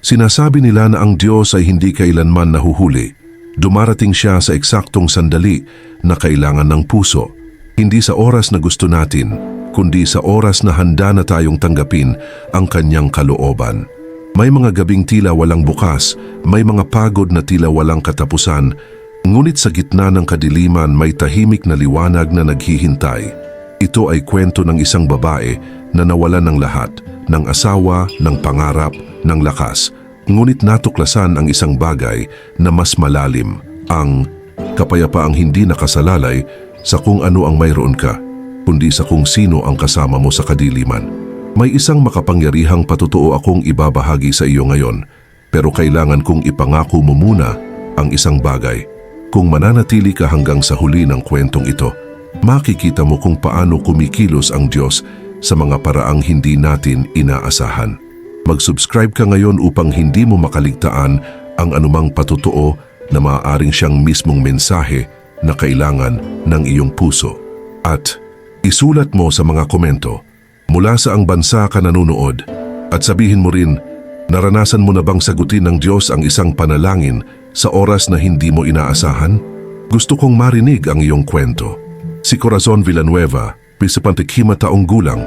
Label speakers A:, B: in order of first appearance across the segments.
A: Sinasabi nila na ang Diyos ay hindi kailanman nahuhuli. Dumarating siya sa eksaktong sandali na kailangan ng puso. Hindi sa oras na gusto natin, kundi sa oras na handa na tayong tanggapin ang kanyang kalooban. May mga gabing tila walang bukas, may mga pagod na tila walang katapusan, ngunit sa gitna ng kadiliman may tahimik na liwanag na naghihintay. Ito ay kwento ng isang babae na nawalan ng lahat, ng asawa, ng pangarap, ng lakas. Ngunit natuklasan ang isang bagay na mas malalim, ang kapayapaang hindi nakasalalay sa kung ano ang mayroon ka, kundi sa kung sino ang kasama mo sa kadiliman. May isang makapangyarihang patotoo akong ibabahagi sa iyo ngayon, pero kailangan kong ipangako mo muna ang isang bagay. Kung mananatili ka hanggang sa huli ng kwentong ito, makikita mo kung paano kumikilos ang Diyos sa mga paraang hindi natin inaasahan. Mag-subscribe ka ngayon upang hindi mo makaligtaan ang anumang patotoo na maaaring siyang mismong mensahe na kailangan ng iyong puso. At isulat mo sa mga komento mula sa ang bansa ka nanonood at sabihin mo rin, naranasan mo na bang sagutin ng Diyos ang isang panalangin sa oras na hindi mo inaasahan? Gusto kong marinig ang iyong kwento. Si Corazon Villanueva, 75 taong gulang,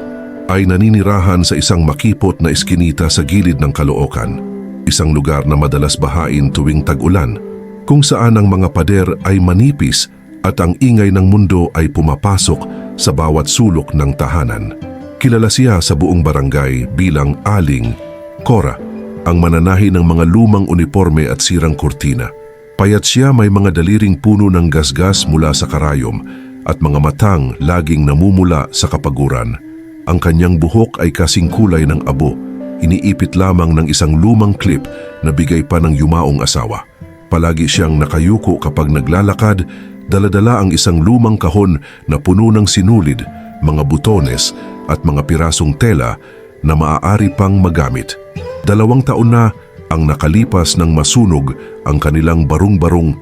A: ay naninirahan sa isang makipot na eskinita sa gilid ng Caloocan, isang lugar na madalas bahain tuwing tag-ulan, kung saan ang mga pader ay manipis at ang ingay ng mundo ay pumapasok sa bawat sulok ng tahanan. Kilala siya sa buong barangay bilang Aling Cora, ang mananahi ng mga lumang uniforme at sirang kurtina. Payat siya, may mga daliring puno ng gasgas mula sa karayom at mga matang laging namumula sa kapaguran. Ang kanyang buhok ay kasing kulay ng abo, iniipit lamang ng isang lumang clip na bigay pa ng yumaong asawa. Palagi siyang nakayuko kapag naglalakad, daladala ang isang lumang kahon na puno ng sinulid, mga butones at mga pirasong tela na maaari pang magamit. 2 taon na ang nakalipas nang masunog ang kanilang barong-barong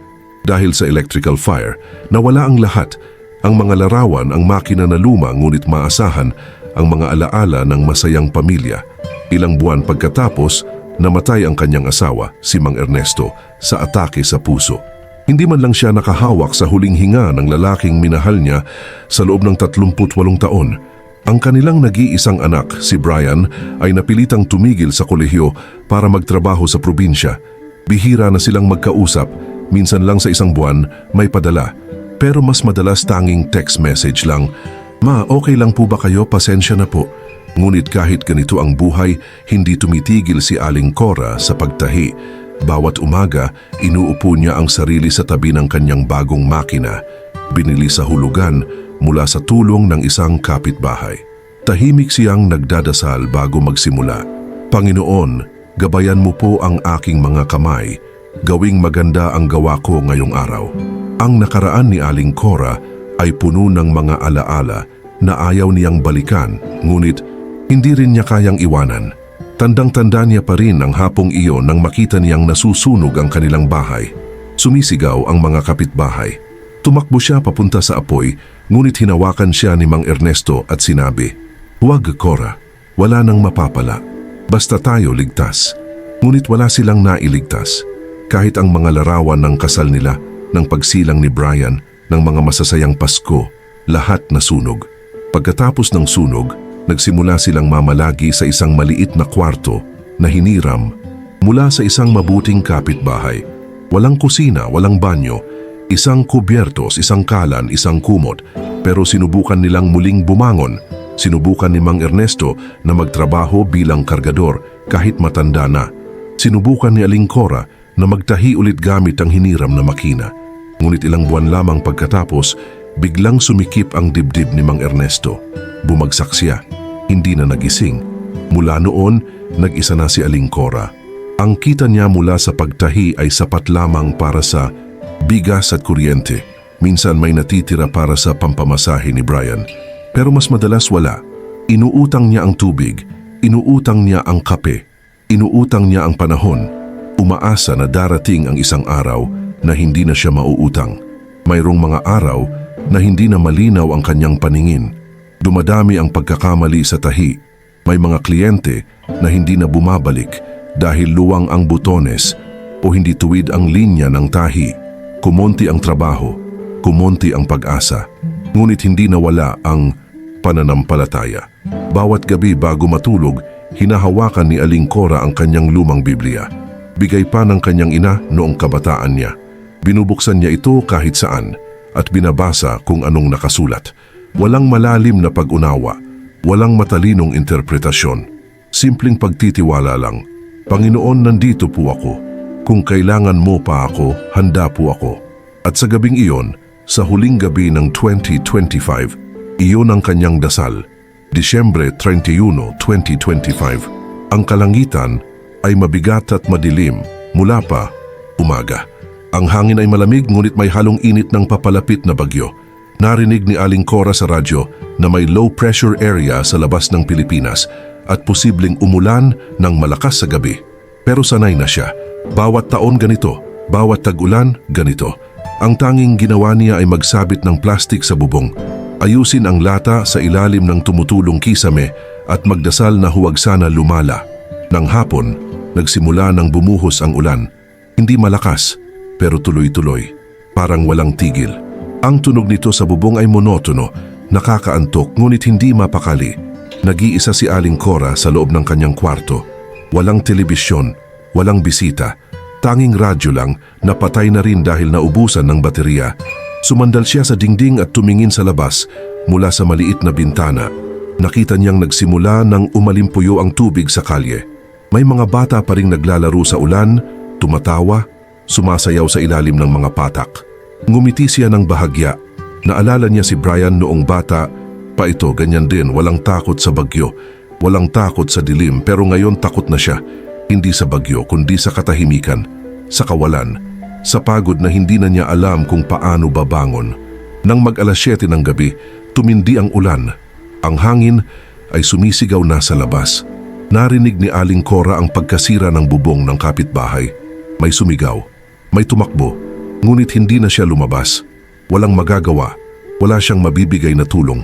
A: dahil sa electrical fire. Nawala ang lahat, ang mga larawan, ang makina na luma ngunit maasahan, ang mga alaala ng masayang pamilya. Ilang buwan pagkatapos, namatay ang kanyang asawa, si Mang Ernesto, sa atake sa puso. Hindi man lang siya nakahawak sa huling hinga ng lalaking minahal niya sa loob ng 38 taon. Ang kanilang nag-iisang anak, si Brian, ay napilitang tumigil sa kolehiyo para magtrabaho sa probinsya. Bihira na silang magkausap, minsan lang sa isang buwan may padala. Pero mas madalas tanging text message lang. "Ma, okay lang po ba kayo? Pasensya na po." Ngunit kahit ganito ang buhay, hindi tumitigil si Aling Cora sa pagtahi. Bawat umaga, inuupo niya ang sarili sa tabi ng kanyang bagong makina, binili sa hulugan mula sa tulong ng isang kapitbahay. Tahimik siyang nagdadasal bago magsimula. "Panginoon, gabayan mo po ang aking mga kamay. Gawing maganda ang gawa ko ngayong araw." Ang nakaraan ni Aling Cora ay puno ng mga alaala na ayaw niyang balikan, ngunit hindi rin niya kayang iwanan. Tandang-tanda niya pa rin ang hapong iyon nang makita niyang nasusunog ang kanilang bahay. Sumisigaw ang mga kapitbahay. Tumakbo siya papunta sa apoy, ngunit hinawakan siya ni Mang Ernesto at sinabi, "Huwag, Cora, wala nang mapapala. Basta tayo ligtas." Ngunit wala silang nailigtas. Kahit ang mga larawan ng kasal nila, ng pagsilang ni Brian, ng mga masasayang Pasko, lahat nasunog. Pagkatapos ng sunog, nagsimula silang mamalagi sa isang maliit na kwarto na hiniram mula sa isang mabuting kapitbahay. Walang kusina, walang banyo, isang kubyertos, isang kalan, isang kumot, pero sinubukan nilang muling bumangon. Sinubukan ni Mang Ernesto na magtrabaho bilang kargador kahit matanda na. Sinubukan ni Aling Cora na magtahi ulit gamit ang hiniram na makina. Ngunit ilang buwan lamang pagkatapos, biglang sumikip ang dibdib ni Mang Ernesto. Bumagsak siya, hindi na nagising. Mula noon, nag-isa na si Aling Cora. Ang kita niya mula sa pagtahi ay sapat lamang para sa bigas at kuryente. Minsan may natitira para sa pampamasahe ni Brian. Pero mas madalas wala. Inuutang niya ang tubig, inuutang niya ang kape, inuutang niya ang panahon. Umaasa na darating ang isang araw na hindi na siya mauutang. Mayroong mga araw na hindi na malinaw ang kanyang paningin. Dumadami ang pagkakamali sa tahi. May mga kliyente na hindi na bumabalik. dahil luwang ang butones o hindi tuwid ang linya ng tahi. Kumonti ang trabaho, kumonti ang pag-asa, ngunit hindi nawala ang pananampalataya. Bawat gabi bago matulog, hinahawakan ni Aling Cora ang kanyang lumang Biblia. Bigay pa ng kanyang ina noong kabataan niya. Binubuksan niya ito kahit saan at binabasa kung anong nakasulat. Walang malalim na pag-unawa, walang matalinong interpretasyon. Simpleng pagtitiwala lang. Panginoon, nandito po ako. Kung kailangan mo pa ako, handa po ako. At sa gabing iyon, sa huling gabi ng 2025, iyon ang kanyang dasal. Disyembre 31, 2025. Ang kalangitan ay mabigat at madilim mula pa umaga. Ang hangin ay malamig ngunit may halong init ng papalapit na bagyo. Narinig ni Aling Cora sa radyo na may low pressure area sa labas ng Pilipinas at posibleng umulan ng malakas sa gabi. Pero sanay na siya. Bawat taon ganito, bawat tag-ulan ganito. Ang tanging ginawa niya ay magsabit ng plastik sa bubong, ayusin ang lata sa ilalim ng tumutulong kisame at magdasal na huwag sana lumala. Nang hapon, nagsimula ng bumuhos ang ulan. Hindi malakas, pero tuloy-tuloy, parang walang tigil. Ang tunog nito sa bubong ay monotono, nakakaantok ngunit hindi mapakali. Nag-iisa si Aling Cora sa loob ng kanyang kwarto. Walang telebisyon, walang bisita, tanging radyo lang na patay na rin dahil naubusan ng baterya. Sumandal siya sa dingding at tumingin sa labas mula sa maliit na bintana. Nakita niyang nagsimula nang umalimpuyo ang tubig sa kalye. May mga bata pa ring naglalaro sa ulan, tumatawa, sumasayaw sa ilalim ng mga patak. Ngumiti siya ng bahagya. Naalala niya si Brian noong bata pa ito, ganyan din, walang takot sa bagyo, walang takot sa dilim, pero ngayon takot na siya. Hindi sa bagyo kundi sa katahimikan, sa kawalan, sa pagod na hindi na niya alam kung paano babangon. Nang mag-alas 7 ng gabi, tumindi ang ulan. Ang hangin ay sumisigaw na sa labas. Narinig ni Aling Cora ang pagkasira ng bubong ng kapitbahay. May sumigaw, may tumakbo, ngunit hindi na siya lumabas. Walang magagawa, wala siyang mabibigay na tulong.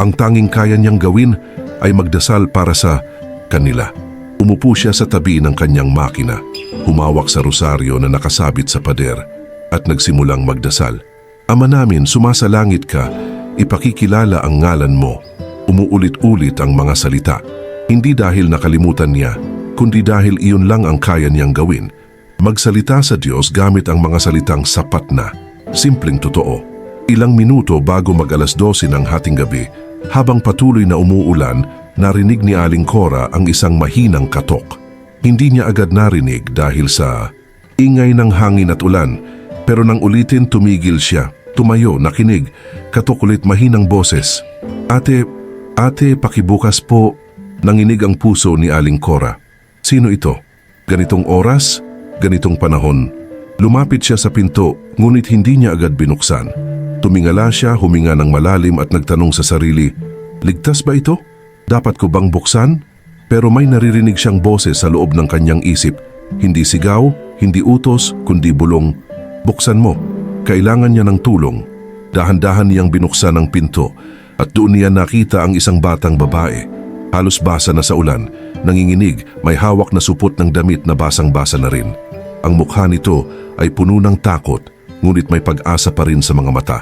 A: Ang tanging kaya niyang gawin ay magdasal para sa kanila. Umupo siya sa tabi ng kanyang makina, humawak sa rosaryo na nakasabit sa pader at nagsimulang magdasal. Ama namin, sumasalangit ka, ipakikilala ang ngalan mo. Umuulit-ulit ang mga salita, hindi dahil nakalimutan niya, kundi dahil iyon lang ang kaya niyang gawin. Magsalita sa Diyos gamit ang mga salitang sapat na, simpleng totoo. Ilang minuto bago mag-alas 12 ng hating gabi, habang patuloy na umuulan, narinig ni Aling Cora ang isang mahinang katok. Hindi niya agad narinig dahil sa ingay ng hangin at ulan, pero nang ulitin tumigil siya, tumayo, nakinig, katok ulit mahinang boses. Ate, pakibukas po. Nanginig ang puso ni Aling Cora. Sino ito? Ganitong oras? Ganitong panahon? Lumapit siya sa pinto, ngunit hindi niya agad binuksan. Tumingala siya, huminga ng malalim at nagtanong sa sarili, ligtas ba ito? Dapat ko bang buksan? Pero may naririnig siyang boses sa loob ng kanyang isip. Hindi sigaw, hindi utos, kundi bulong. Buksan mo. Kailangan niya ng tulong. Dahan-dahan niyang binuksan ang pinto at doon niya nakita ang isang batang babae. Halos basa na sa ulan, nanginginig, may hawak na supot ng damit na basang-basa na rin. Ang mukha nito ay puno ng takot, ngunit may pag-asa pa rin sa mga mata.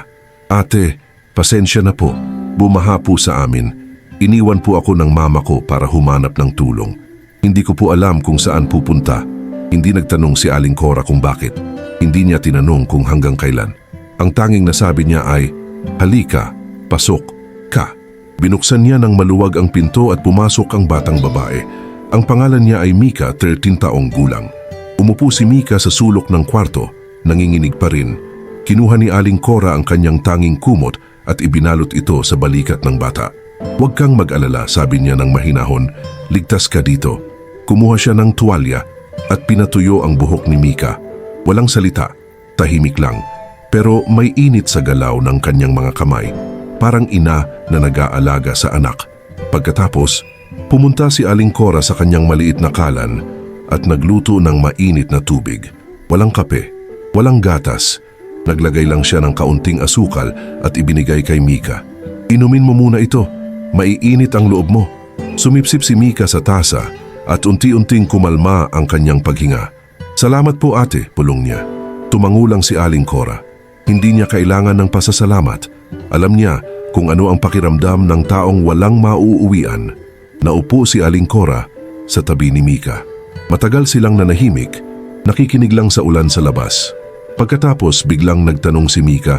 A: Ate, pasensya na po. Bumaha po sa amin. Iniwan po ako ng mama ko para humanap ng tulong. Hindi ko po alam kung saan pupunta. Hindi nagtanong si Aling Cora kung bakit. Hindi niya tinanong kung hanggang kailan. Ang tanging nasabi niya ay, halika, pasok, ka. Binuksan niya ng maluwag ang pinto at pumasok ang batang babae. Ang pangalan niya ay Mika, 13 taong gulang. Umupo si Mika sa sulok ng kwarto, nanginginig pa rin. Kinuha ni Aling Cora ang kanyang tanging kumot at ibinalot ito sa balikat ng bata. Huwag kang mag-alala, sabi niya ng mahinahon. Ligtas ka dito. Kumuha siya ng tuwalya at pinatuyo ang buhok ni Mika. Walang salita, tahimik lang. Pero may init sa galaw ng kanyang mga kamay. Parang ina na nag-aalaga sa anak. Pagkatapos, pumunta si Aling Cora sa kanyang maliit na kalan at nagluto ng mainit na tubig. Walang kape, walang gatas. Naglagay lang siya ng kaunting asukal at ibinigay kay Mika. Inumin mo muna ito, maiinit ang loob mo. Sumipsip si Mika sa tasa at unti-unting kumalma ang kanyang paghinga. Salamat po ate, pulong niya. Tumangulang si Aling Cora. Hindi niya kailangan ng pasasalamat. Alam niya kung ano ang pakiramdam ng taong walang mauuwian. Naupo si Aling Cora sa tabi ni Mika. Matagal silang nanahimik, nakikinig lang sa ulan sa labas. Pagkatapos biglang nagtanong si Mika,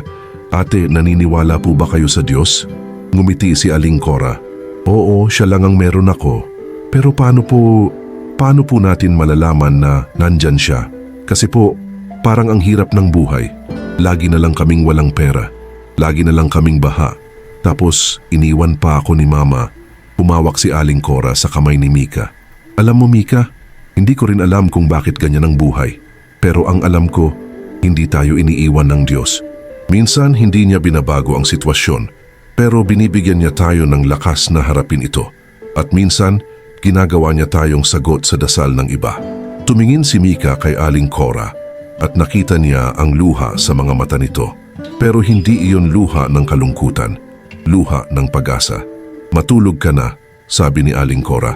A: "Ate, naniniwala po ba kayo sa Diyos?" Ngumiti si Aling Cora. "Oo, siya lang ang meron ako. Pero paano po natin malalaman na nandyan siya? Kasi po, parang ang hirap ng buhay. Lagi na lang kaming walang pera. Lagi na lang kaming baha. Tapos iniwan pa ako ni Mama." Humawak si Aling Cora sa kamay ni Mika. "Alam mo Mika, hindi ko rin alam kung bakit ganyan ang buhay. Pero ang alam ko, hindi tayo iniiwan ng Diyos. Minsan hindi niya binabago ang sitwasyon, pero binibigyan niya tayo ng lakas na harapin ito. At minsan, ginagawa niya tayong sagot sa dasal ng iba." Tumingin si Mika kay Aling Cora at nakita niya ang luha sa mga mata nito. Pero hindi iyon luha ng kalungkutan, luha ng pag-asa. "Matulog ka na," sabi ni Aling Cora.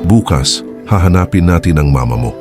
A: "Bukas, hahanapin natin ang mama mo."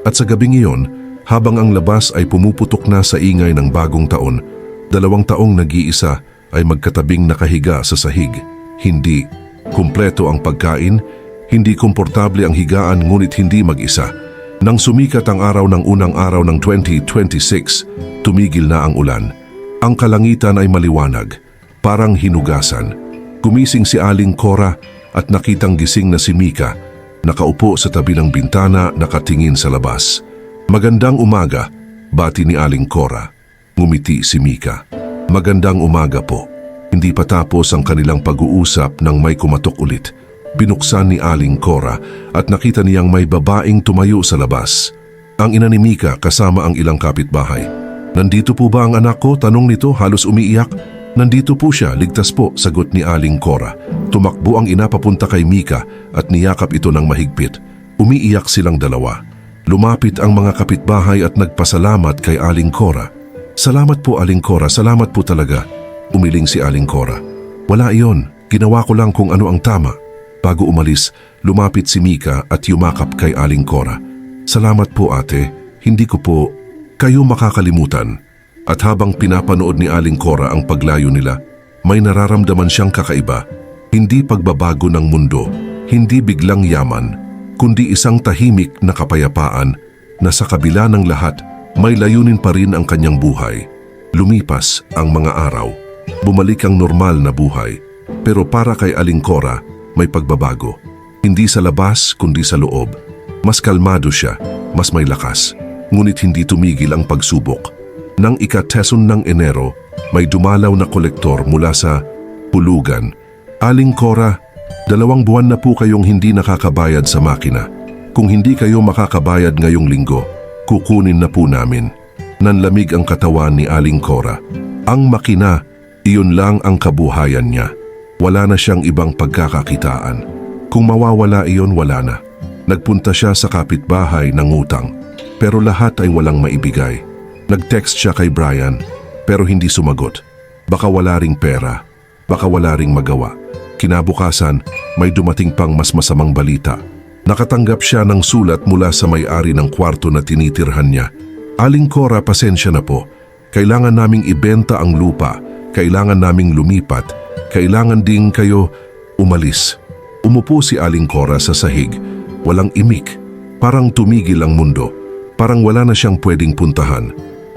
A: At sa gabing iyon, habang ang labas ay pumuputok na sa ingay ng bagong taon, 2 taong nag-iisa ay magkatabing nakahiga sa sahig. Hindi kumpleto ang pagkain, hindi komportable ang higaan ngunit hindi mag-isa. Nang sumikat ang araw ng unang araw ng 2026, tumigil na ang ulan. Ang kalangitan ay maliwanag, parang hinugasan. Gumising si Aling Cora at nakitang gising na si Mika, nakaupo sa tabi ng bintana nakatingin sa labas. "Magandang umaga," bati ni Aling Cora. Ngumiti si Mika. "Magandang umaga po." Hindi pa tapos ang kanilang pag-uusap nang may kumatok ulit. Binuksan ni Aling Cora at nakita niyang may babaeng tumayo sa labas. Ang ina ni Mika kasama ang ilang kapitbahay. "Nandito po ba ang anak ko?" tanong nito halos umiiyak. "Nandito po siya, ligtas po," sagot ni Aling Cora. Tumakbo ang ina papunta kay Mika at niyakap ito ng mahigpit. Umiiyak silang dalawa. Lumapit ang mga kapitbahay at nagpasalamat kay Aling Cora. "Salamat po Aling Cora, salamat po talaga." Umiling si Aling Cora. "Wala iyon, ginawa ko lang kung ano ang tama." Bago umalis, lumapit si Mika at yumakap kay Aling Cora. "Salamat po ate, hindi ko po kayo makakalimutan." At habang pinapanood ni Aling Cora ang paglayo nila, may nararamdaman siyang kakaiba. Hindi pagbabago ng mundo, hindi biglang yaman, kundi isang tahimik na kapayapaan na sa kabila ng lahat, may layunin pa rin ang kanyang buhay. Lumipas ang mga araw, bumalik ang normal na buhay. Pero para kay Aling Cora, may pagbabago. Hindi sa labas kundi sa loob. Mas kalmado siya, mas may lakas. Ngunit hindi tumigil ang pagsubok. Nang ika-10 ng Enero, may dumalaw na kolektor mula sa hulugan. "Aling Cora, 2 buwan na po kayong hindi nakakabayad sa makina. Kung hindi kayo makakabayad ngayong linggo, kukunin na po namin." Nanlamig ang katawan ni Aling Cora. Ang makina, iyon lang ang kabuhayan niya. Wala na siyang ibang pagkakakitaan. Kung mawawala iyon, wala na. Nagpunta siya sa kapitbahay ng utang, pero lahat ay walang maibigay. Nag-text siya kay Brian, pero hindi sumagot. Baka wala ring pera, baka wala ring magawa. Kinabukasan, may dumating pang mas masamang balita. Nakatanggap siya ng sulat mula sa may-ari ng kwarto na tinitirhan niya. "Aling Cora, pasensya na po. Kailangan naming ibenta ang lupa, kailangan naming lumipat, kailangan ding kayo umalis." Umupo si Aling Cora sa sahig, walang imik, parang tumigil ang mundo, parang wala na siyang pwedeng puntahan.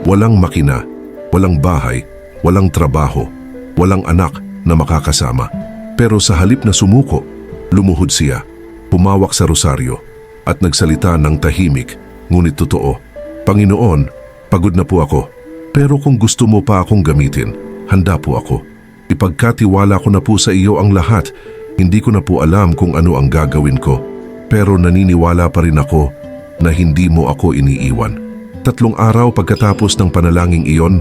A: Walang makina, walang bahay, walang trabaho, walang anak na makakasama. Pero sa halip na sumuko, lumuhod siya, humawak sa rosaryo at nagsalita ng tahimik, ngunit totoo. "Panginoon, pagod na po ako, pero kung gusto mo pa akong gamitin, handa po ako. Ipagkatiwala ko na po sa iyo ang lahat. Hindi ko na po alam kung ano ang gagawin ko, pero naniniwala pa rin ako na hindi mo ako iniiwan." 3 araw pagkatapos ng panalangin iyon,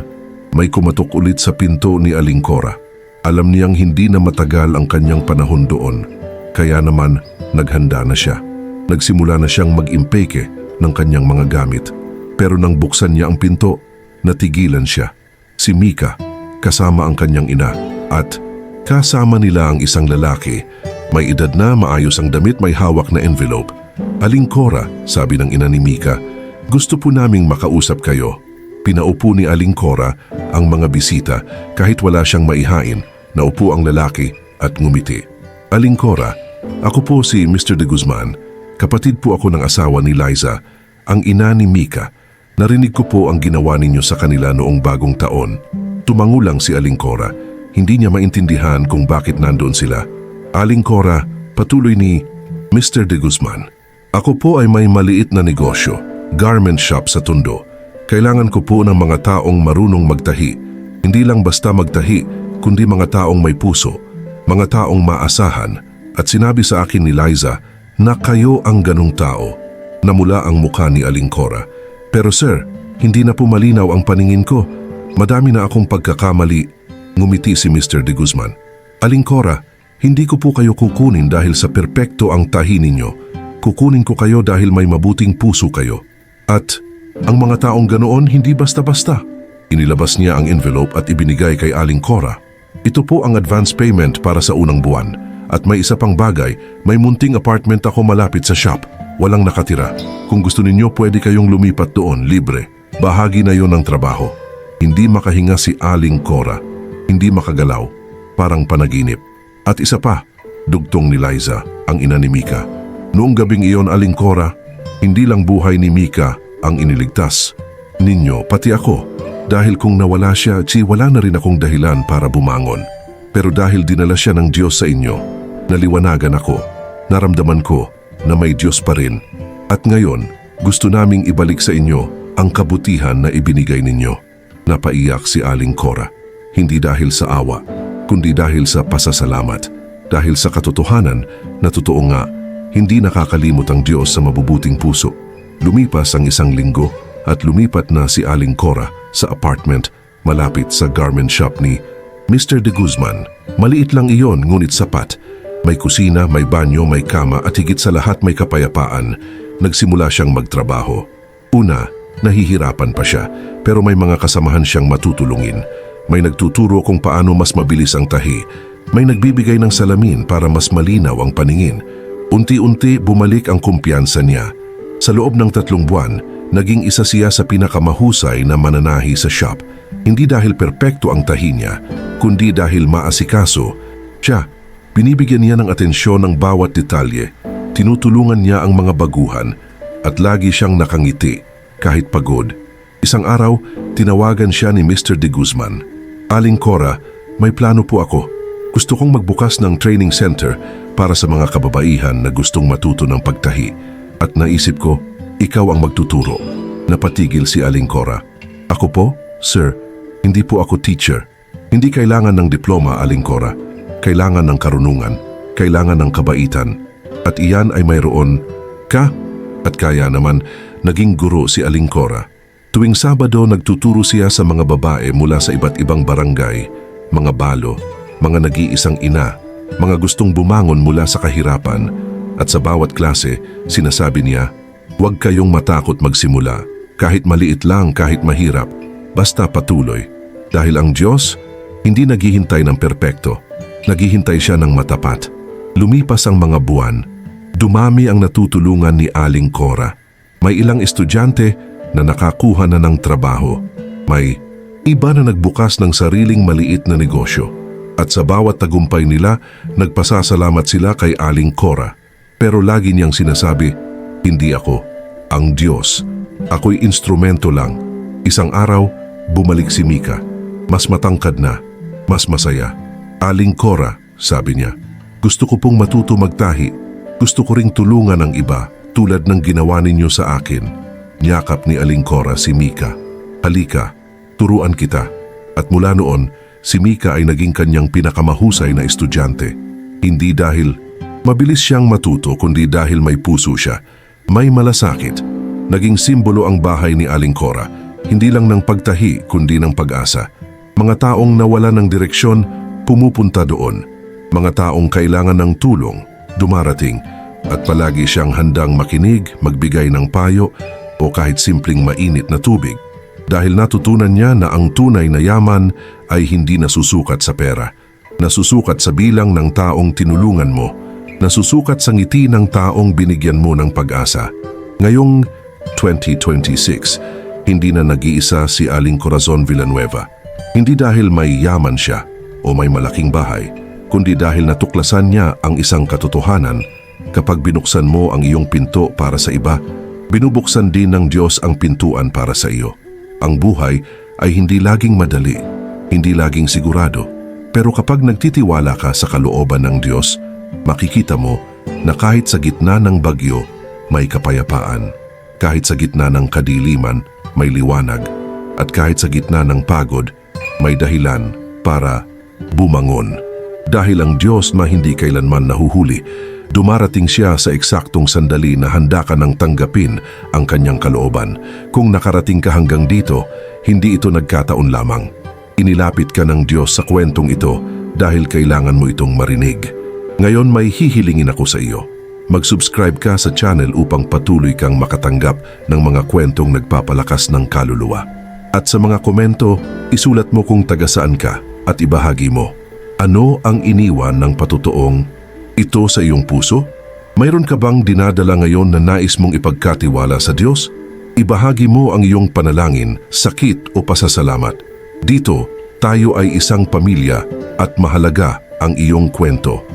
A: may kumatok ulit sa pinto ni Aling Cora. Alam niyang hindi na matagal ang kanyang panahon doon, kaya naman naghanda na siya. Nagsimula na siyang mag-impeke ng kanyang mga gamit. Pero nang buksan niya ang pinto, natigilan siya. Si Mika, kasama ang kanyang ina, at kasama nila ang isang lalaki. May edad na, maayos ang damit, may hawak na envelope. Aling Cora, sabi ng ina ni Mika, gusto po naming makausap kayo. Pinaupo ni Aling Cora ang mga bisita kahit wala siyang maihain. Naupo ang lalaki at ngumiti. Aling Cora, ako po si Mr. De Guzman. Kapatid po ako ng asawa ni Liza, ang ina ni Mika. Narinig ko po ang ginawa ninyo sa kanila noong bagong taon. Tumango lang si Aling Cora. Hindi niya maintindihan kung bakit nandoon sila. Aling Cora, patuloy ni Mr. De Guzman. Ako po ay may maliit na negosyo, garment shop sa Tondo. Kailangan ko po ng mga taong marunong magtahi. Hindi lang basta magtahi, kundi mga taong may puso, mga taong maasahan. At sinabi sa akin ni Liza na kayo ang ganong tao. Namula ang mukha ni Aling Cora. Pero sir, hindi na po malinaw ang paningin ko. Madami na akong pagkakamali. Ngumiti si Mr. De Guzman. Aling Cora, hindi ko po kayo kukunin dahil sa perpekto ang tahi ninyo. Kukunin ko kayo dahil may mabuting puso kayo. At ang mga taong ganoon hindi basta-basta. Inilabas niya ang envelope at ibinigay kay Aling Cora. Ito po ang advance payment para sa unang buwan. At may isa pang bagay, may munting apartment ako malapit sa shop. Walang nakatira. Kung gusto ninyo, pwede kayong lumipat doon, libre. Bahagi na yon ng trabaho. Hindi makahinga si Aling Cora. Hindi makagalaw. Parang panaginip. At isa pa, dugtong ni Liza, ang ina ni Mika. Noong gabing iyon, Aling Cora, hindi lang buhay ni Mika ang iniligtas. Ninyo, pati ako. Dahil kung nawala siya, wala na rin akong dahilan para bumangon. Pero dahil dinala siya ng Diyos sa inyo, naliwanagan ako. Naramdaman ko na may Diyos pa rin. At ngayon, gusto naming ibalik sa inyo ang kabutihan na ibinigay ninyo. Napaiyak si Aling Cora. Hindi dahil sa awa, kundi dahil sa pasasalamat. Dahil sa katotohanan na totoo nga, hindi nakakalimot ang Diyos sa mabubuting puso. Lumipas ang isang linggo at lumipat na si Aling Cora sa apartment malapit sa garment shop ni Mr. De Guzman. Maliit lang iyon ngunit sapat. May kusina, may banyo, may kama at higit sa lahat may kapayapaan. Nagsimula siyang magtrabaho. Una, nahihirapan pa siya pero may mga kasamahan siyang matutulungin. May nagtuturo kung paano mas mabilis ang tahi. May nagbibigay ng salamin para mas malinaw ang paningin. Unti-unti bumalik ang kumpiyansa niya. Sa loob ng 3 buwan, naging isa siya sa pinakamahusay na mananahi sa shop. Hindi dahil perpekto ang tahi niya, kundi dahil maasikaso. Siya, binibigyan niya ng atensyon ng bawat detalye. Tinutulungan niya ang mga baguhan at lagi siyang nakangiti kahit pagod. Isang araw, tinawagan siya ni Mr. De Guzman. Aling Cora, may plano po ako. Gusto kong magbukas ng training center para sa mga kababaihan na gustong matuto ng pagtahi. At naisip ko, ikaw ang magtuturo. Napatigil si Aling Cora. Ako po? Sir, hindi po ako teacher. Hindi kailangan ng diploma, Aling Cora. Kailangan ng karunungan. Kailangan ng kabaitan. At iyan ay mayroon ka. At kaya naman, naging guro si Aling Cora. Tuwing Sabado, nagtuturo siya sa mga babae mula sa iba't ibang barangay, mga balo, mga nag-iisang ina, mga gustong bumangon mula sa kahirapan. At sa bawat klase, sinasabi niya, huwag kayong matakot magsimula, kahit maliit lang, kahit mahirap, basta patuloy. Dahil ang Diyos, hindi naghihintay ng perpekto, naghihintay siya ng matapat. Lumipas ang mga buwan, dumami ang natutulungan ni Aling Cora. May ilang estudyante na nakakuha na ng trabaho. May iba na nagbukas ng sariling maliit na negosyo. At sa bawat tagumpay nila, nagpasasalamat sila kay Aling Cora. Pero lagi niyang sinasabi, hindi ako, ang Diyos. Ako'y instrumento lang. Isang araw, bumalik si Mika. Mas matangkad na, mas masaya. Aling Cora, sabi niya, gusto ko pong matuto magtahi. Gusto ko ring tulungan ang iba tulad ng ginawa ninyo sa akin. Niyakap ni Aling Cora si Mika. Halika, turuan kita. At mula noon, si Mika ay naging kanyang pinakamahusay na estudyante. Hindi dahil mabilis siyang matuto kundi dahil may puso siya. May malasakit. Naging simbolo ang bahay ni Aling Cora. Hindi lang ng pagtahi kundi ng pag-asa. Mga taong nawala ng direksyon, pumupunta doon. Mga taong kailangan ng tulong, dumarating. At palagi siyang handang makinig, magbigay ng payo o kahit simpleng mainit na tubig. Dahil natutunan niya na ang tunay na yaman ay hindi nasusukat sa pera. Nasusukat sa bilang ng taong tinulungan mo. nasusukat sa ngiti ng taong binigyan mo ng pag-asa. Ngayong 2026, hindi na nag-iisa si Aling Corazon Villanueva. Hindi dahil may yaman siya o may malaking bahay, kundi dahil natuklasan niya ang isang katotohanan. Kapag binuksan mo ang iyong pinto para sa iba, binubuksan din ng Diyos ang pintuan para sa iyo. Ang buhay ay hindi laging madali, hindi laging sigurado. Pero kapag nagtitiwala ka sa kalooban ng Diyos, makikita mo na kahit sa gitna ng bagyo, may kapayapaan. Kahit sa gitna ng kadiliman, may liwanag. At kahit sa gitna ng pagod, may dahilan para bumangon. Dahil ang Diyos na hindi kailanman nahuhuli, dumarating siya sa eksaktong sandali na handa ka nang tanggapin ang kanyang kalooban. Kung nakarating ka hanggang dito, hindi ito nagkataon lamang. Inilapit ka ng Diyos sa kwentong ito dahil kailangan mo itong marinig. Ngayon may hihilingin ako sa iyo. Mag-subscribe ka sa channel upang patuloy kang makatanggap ng mga kwentong nagpapalakas ng kaluluwa. At sa mga komento, isulat mo kung taga saan ka at ibahagi mo. Ano ang iniwan ng patutuong ito sa iyong puso? Mayroon ka bang dinadala ngayon na nais mong ipagkatiwala sa Diyos? Ibahagi mo ang iyong panalangin, sakit o pasasalamat. Dito, tayo ay isang pamilya at mahalaga ang iyong kwento.